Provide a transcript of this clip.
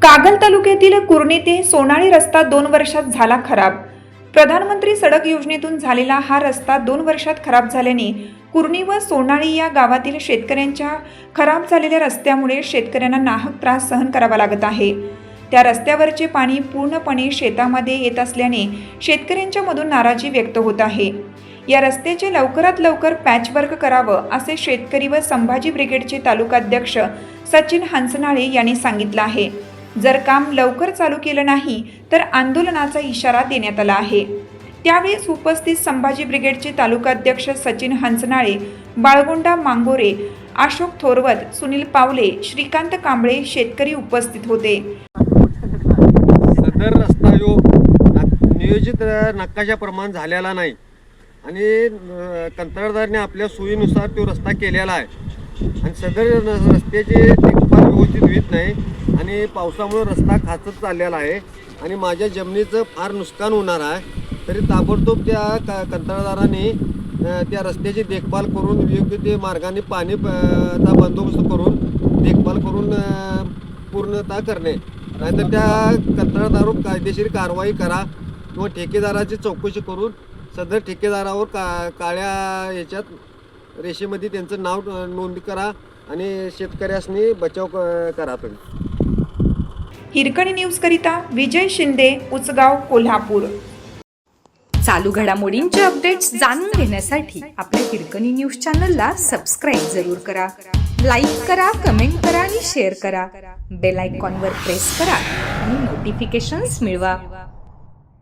कागल तालुक्यातील कुर्णी ते सोनाळी रस्ता 2 वर्षात झाला खराब। प्रधानमंत्री सडक योजनेतून झालेला हा रस्ता 2 वर्षात खराब झाल्याने कुर्णी व सोनाळी या गावातील शेतकऱ्यांच्या खराब झालेल्या रस्त्यामुळे शेतकऱ्यांना नाहक त्रास सहन करावा लागत आहे। त्या रस्त्यावरचे पाणी पूर्णपणे शेतामध्ये येत असल्याने शेतकऱ्यांच्या मधून नाराजी व्यक्त होत आहे। या रस्त्याचे लवकरात लवकर पॅचवर्क करावं असे शेतकरी व संभाजी ब्रिगेडचे तालुकाध्यक्ष सचिन हंसनाळे यांनी सांगितलं आहे। जर काम लवकर चालू केलं नाही तर आंदोलनाचा इशारा देण्यात आला आहे। त्यावेळी उपस्थित संभाजी ब्रिगेडचे तालुकाध्यक्ष सचिन हंसनाळे, बाळगोंडा मांगोरे, अशोक थोरवत, सुनील पावले, श्रीकांत कांबळे शेतकरी उपस्थित होते। सदर रस्ता यो नियोजित नकाशाप्रमाणे झालेला नाही आणि कंत्राटदाराने आपल्या सोयीनुसार तो रस्ता केलेला आहे आणि सदर रस्त्याची देखभाल व्यवस्थित होत नाही आणि पावसामुळे रस्ता खाचत चाललेला आहे आणि माझ्या जमिनीचं फार नुकसान होणार आहे। तरी ताबडतोब त्या कंत्राटदाराने त्या रस्त्याची देखभाल करून योग्य ते मार्गाने पाणीचा बंदोबस्त करून देखभाल करून पूर्णतः करणे, नाहीतर त्या कंत्राटदारावर कायदेशीर कारवाई करा किंवा ठेकेदाराची चौकशी करून सदर ठेकेदारावर काळ्या याच्यात रेषेमध्ये त्यांचं नाव नोंद करा आणि शेतकऱ्यांनी बचाव करा तुम्ही। हिरकणी न्यूज करिता विजय शिंदे, उचगाव, कोल्हापूर। चालू घडामोडींचे अपडेट्स जाणून घेण्यासाठी आपल्या हिरकणी न्यूज चॅनलला सबस्क्राईब जरूर करा, लाईक करा, कमेंट करा आणि शेअर करा। बेल आयकॉनवर प्रेस करा आणि नोटिफिकेशन्स मिळवा।